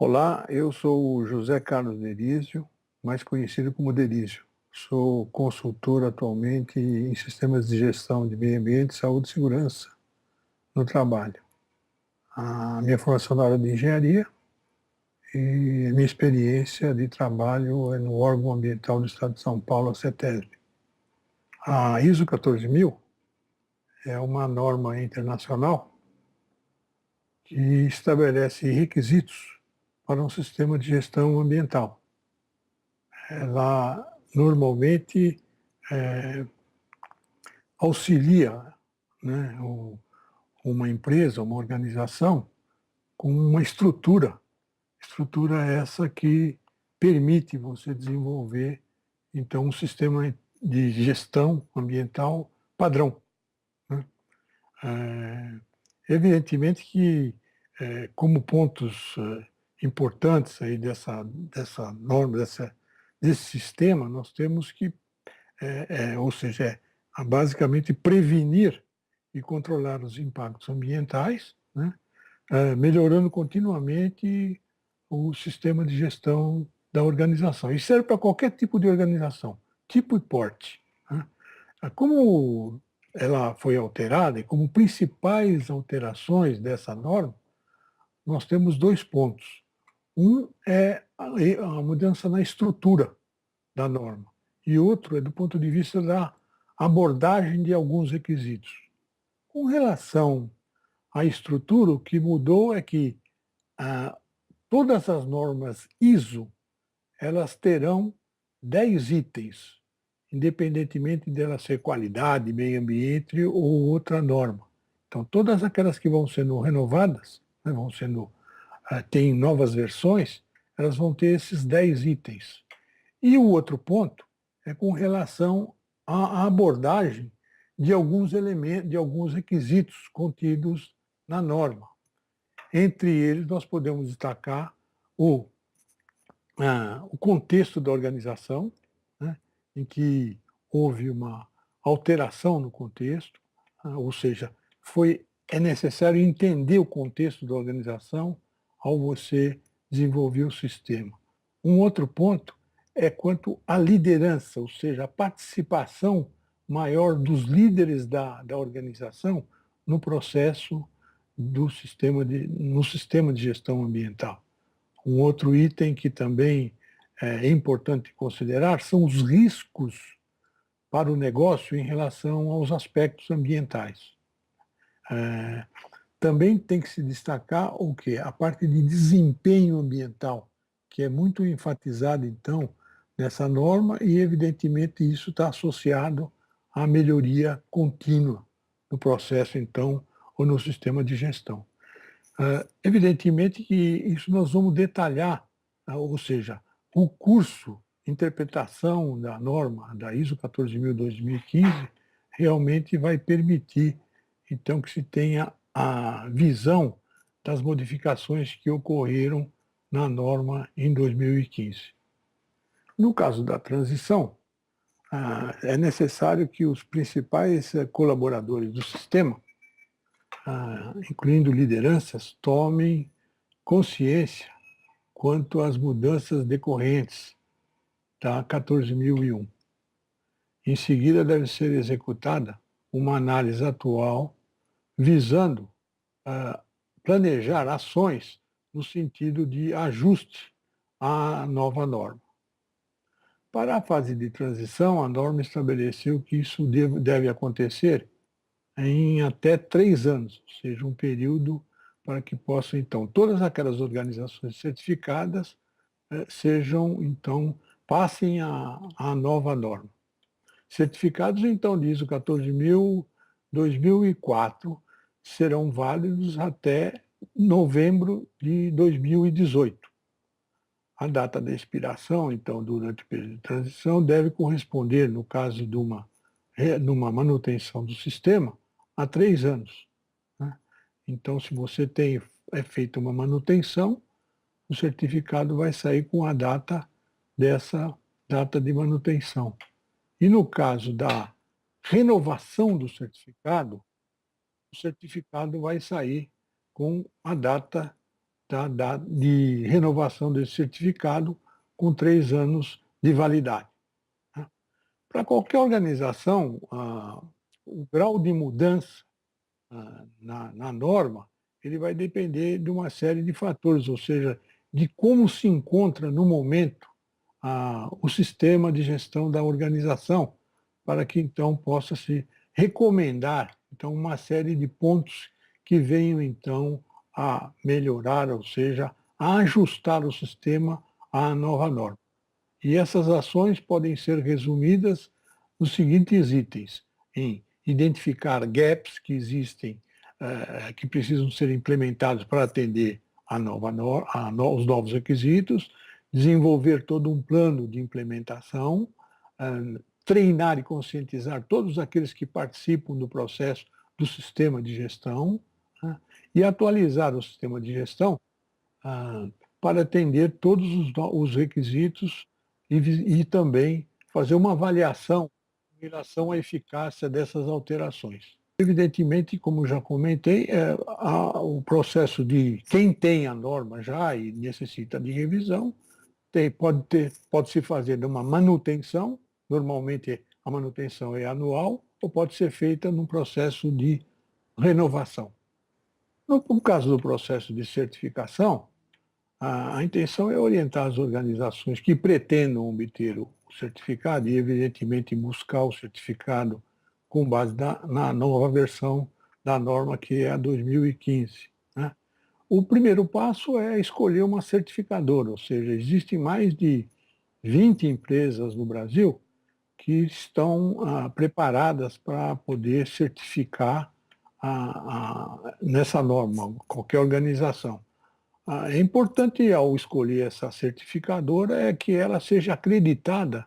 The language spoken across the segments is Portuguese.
Olá, eu sou o José Carlos Derizio, mais conhecido como Derizio. Sou consultor atualmente em sistemas de gestão de meio ambiente, saúde e segurança no trabalho. A minha formação na área de engenharia e a minha experiência de trabalho é no órgão ambiental do Estado de São Paulo, a CETESB. A ISO 14000 é uma norma internacional que estabelece requisitos para um sistema de gestão ambiental. Ela normalmente auxilia, né, uma empresa, uma organização, com uma estrutura essa que permite você desenvolver, então, um sistema de gestão ambiental padrão, né? Evidentemente que, como pontos importantes aí dessa norma, desse sistema, nós temos que ou seja, basicamente prevenir e controlar os impactos ambientais, né, melhorando continuamente o sistema de gestão da organização. Isso serve para qualquer tipo de organização, tipo e porte, né. Como ela foi alterada e como principais alterações dessa norma, nós temos dois pontos. Um é a mudança na estrutura da norma, e outro é do ponto de vista da abordagem de alguns requisitos. Com relação à estrutura, o que mudou é que ah, todas as normas ISO elas terão 10 itens, independentemente dela ser qualidade, meio ambiente ou outra norma. Então, todas aquelas que vão sendo renovadas, né, têm novas versões, elas vão ter esses 10 itens. E o outro ponto é com relação à abordagem de alguns elementos, de alguns requisitos contidos na norma. Entre eles, nós podemos destacar o contexto da organização, né, em que houve uma alteração no contexto, ou seja, é necessário entender o contexto da organização ao você desenvolver o sistema. Um outro ponto é quanto à liderança, ou seja, a participação maior dos líderes da organização no processo no sistema de gestão ambiental. Um outro item que também é importante considerar são os riscos para o negócio em relação aos aspectos ambientais. Também tem que se destacar o quê? A parte de desempenho ambiental, que é muito enfatizada, então, nessa norma, e evidentemente isso está associado à melhoria contínua no processo, então, ou no sistema de gestão. Evidentemente que isso nós vamos detalhar, ou seja, o curso Interpretação da norma da ISO 14000-2015 realmente vai permitir, então, que se tenha a visão das modificações que ocorreram na norma em 2015. No caso da transição, é necessário que os principais colaboradores do sistema, incluindo lideranças, tomem consciência quanto às mudanças decorrentes da 14.001. Em seguida, deve ser executada uma análise atual visando planejar ações no sentido de ajuste à nova norma. Para a fase de transição, a norma estabeleceu que isso deve acontecer em até 3 anos, ou seja, um período para que possam, então, todas aquelas organizações certificadas passem a nova norma. Certificados, então, de ISO 14.000, 2004, serão válidos até novembro de 2018. A data da expiração, então, durante o período de transição, deve corresponder, no caso de numa manutenção do sistema, a 3 anos. Né? Então, se você é feita uma manutenção, o certificado vai sair com a data dessa data de manutenção. E no caso da renovação do certificado, o certificado vai sair com a data de renovação desse certificado com 3 anos de validade. Para qualquer organização, o grau de mudança na norma, ele vai depender de uma série de fatores, ou seja, de como se encontra no momento o sistema de gestão da organização, para que então possa se recomendar então uma série de pontos que venham então a melhorar, ou seja, a ajustar o sistema à nova norma. E essas ações podem ser resumidas nos seguintes itens: em identificar gaps que existem, que precisam ser implementados para atender os novos requisitos, desenvolver todo um plano de implementação, treinar e conscientizar todos aqueles que participam do processo do sistema de gestão, e atualizar o sistema de gestão para atender todos os requisitos e também fazer uma avaliação em relação à eficácia dessas alterações. Evidentemente, como já comentei, o processo de quem tem a norma já e necessita de revisão, pode-se fazer uma manutenção, normalmente a manutenção é anual, ou pode ser feita num processo de renovação. No caso do processo de certificação, a intenção é orientar as organizações que pretendam obter o certificado e, evidentemente, buscar o certificado com base na nova versão da norma, que é a 2015. Né? O primeiro passo é escolher uma certificadora, ou seja, existem mais de 20 empresas no Brasil que estão preparadas para poder certificar nessa norma, qualquer organização. É importante, ao escolher essa certificadora, é que ela seja acreditada,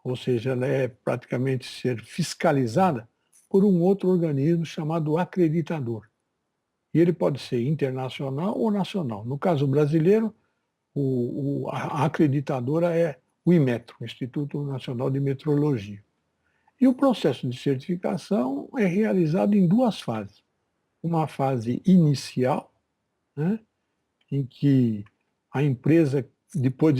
ou seja, ela é praticamente ser fiscalizada por um outro organismo chamado acreditador. E ele pode ser internacional ou nacional. No caso brasileiro, a acreditadora é o IMETRO, Instituto Nacional de Metrologia. E o processo de certificação é realizado em 2 fases. Uma fase inicial, né, em que a empresa, depois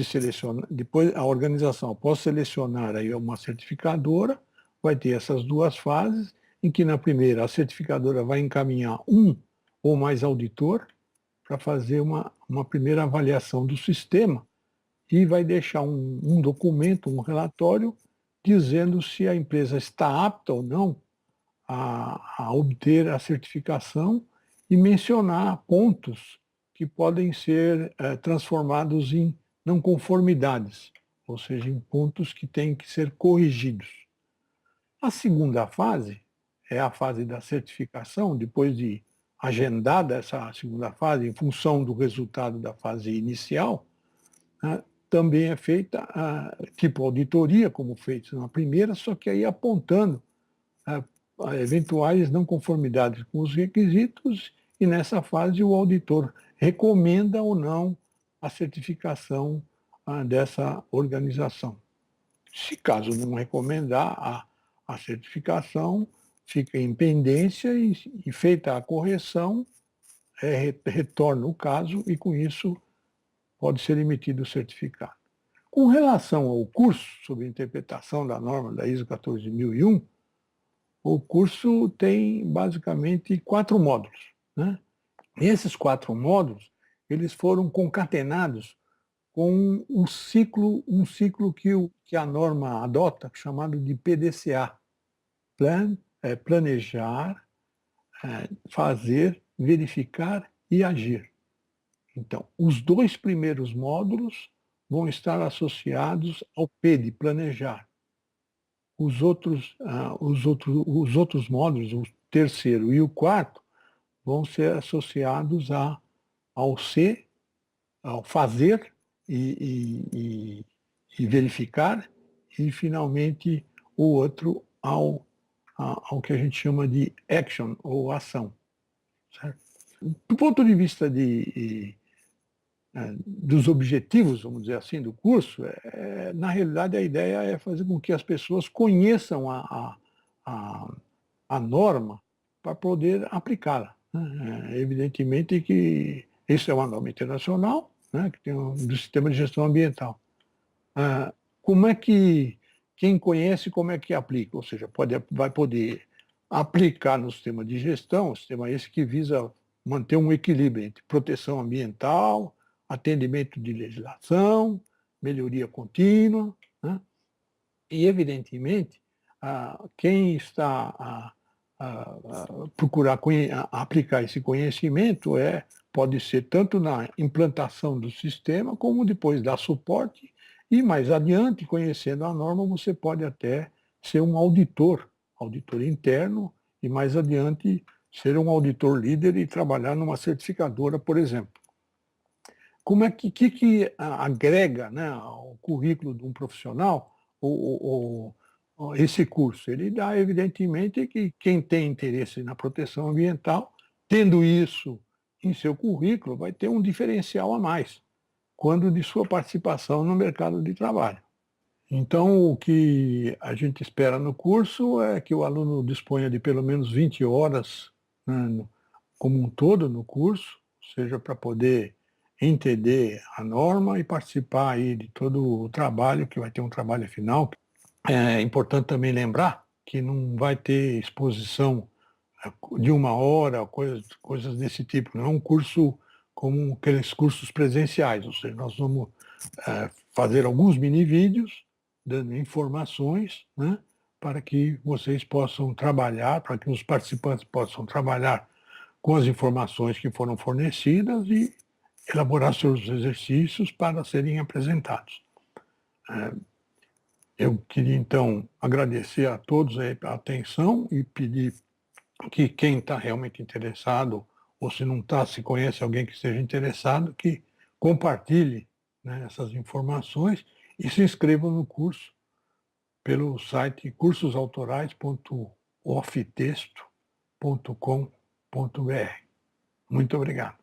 a organização, após selecionar aí uma certificadora, vai ter essas 2 fases, em que na primeira a certificadora vai encaminhar um ou mais auditor para fazer uma primeira avaliação do sistema e vai deixar um documento, um relatório, dizendo se a empresa está apta ou não a obter a certificação e mencionar pontos que podem ser transformados em não conformidades, ou seja, em pontos que têm que ser corrigidos. A segunda fase é a fase da certificação, depois de agendada essa segunda fase, em função do resultado da fase inicial, também é feita tipo auditoria, como feito na primeira, só que aí apontando eventuais não conformidades com os requisitos, e nessa fase o auditor recomenda ou não a certificação dessa organização. Se caso não recomendar a certificação, fica em pendência e feita a correção, retorna o caso e com isso pode ser emitido o certificado. Com relação ao curso sobre interpretação da norma da ISO 14001, o curso tem basicamente 4 módulos. Né? E esses 4 módulos, eles foram concatenados com um ciclo que a norma adota, chamado de PDCA. Planejar, fazer, verificar e agir. Então, os 2 primeiros módulos vão estar associados ao P de planejar. Os outros módulos, o terceiro e o quarto, vão ser associados ao C, ao fazer e verificar, e finalmente o outro ao que a gente chama de action, ou ação. Certo? Do ponto de vista dos objetivos, vamos dizer assim, do curso, na realidade a ideia é fazer com que as pessoas conheçam a norma para poder aplicá-la. Evidentemente que Isso é uma norma internacional, né, que tem do sistema de gestão ambiental. Como é que quem conhece, como é que aplica? Ou seja, vai poder aplicar no sistema de gestão, sistema esse que visa manter um equilíbrio entre proteção ambiental, atendimento de legislação, melhoria contínua, né? E, evidentemente, quem está a procurar aplicar esse conhecimento pode ser tanto na implantação do sistema, como depois dar suporte, e mais adiante, conhecendo a norma, você pode até ser um auditor interno, e mais adiante ser um auditor líder e trabalhar numa certificadora, por exemplo. Como é que agrega, né, ao currículo de um profissional esse curso? Ele dá, evidentemente, que quem tem interesse na proteção ambiental, tendo isso em seu currículo, vai ter um diferencial a mais quando de sua participação no mercado de trabalho. Então, o que a gente espera no curso é que o aluno disponha de pelo menos 20 horas, né, como um todo no curso, seja para poder entender a norma e participar aí de todo o trabalho, que vai ter um trabalho final. É importante também lembrar que não vai ter exposição de 1 hora, coisas desse tipo. Não é um curso como aqueles cursos presenciais, ou seja, nós vamos fazer alguns mini-vídeos dando informações, né, para que vocês possam trabalhar, para que os participantes possam trabalhar com as informações que foram fornecidas e elaborar seus exercícios para serem apresentados. Eu queria, então, agradecer a todos a atenção e pedir que quem está realmente interessado, ou se não está, se conhece alguém que esteja interessado, que compartilhe, né, essas informações e se inscreva no curso pelo site cursosautorais.oftexto.com.br. Muito obrigado.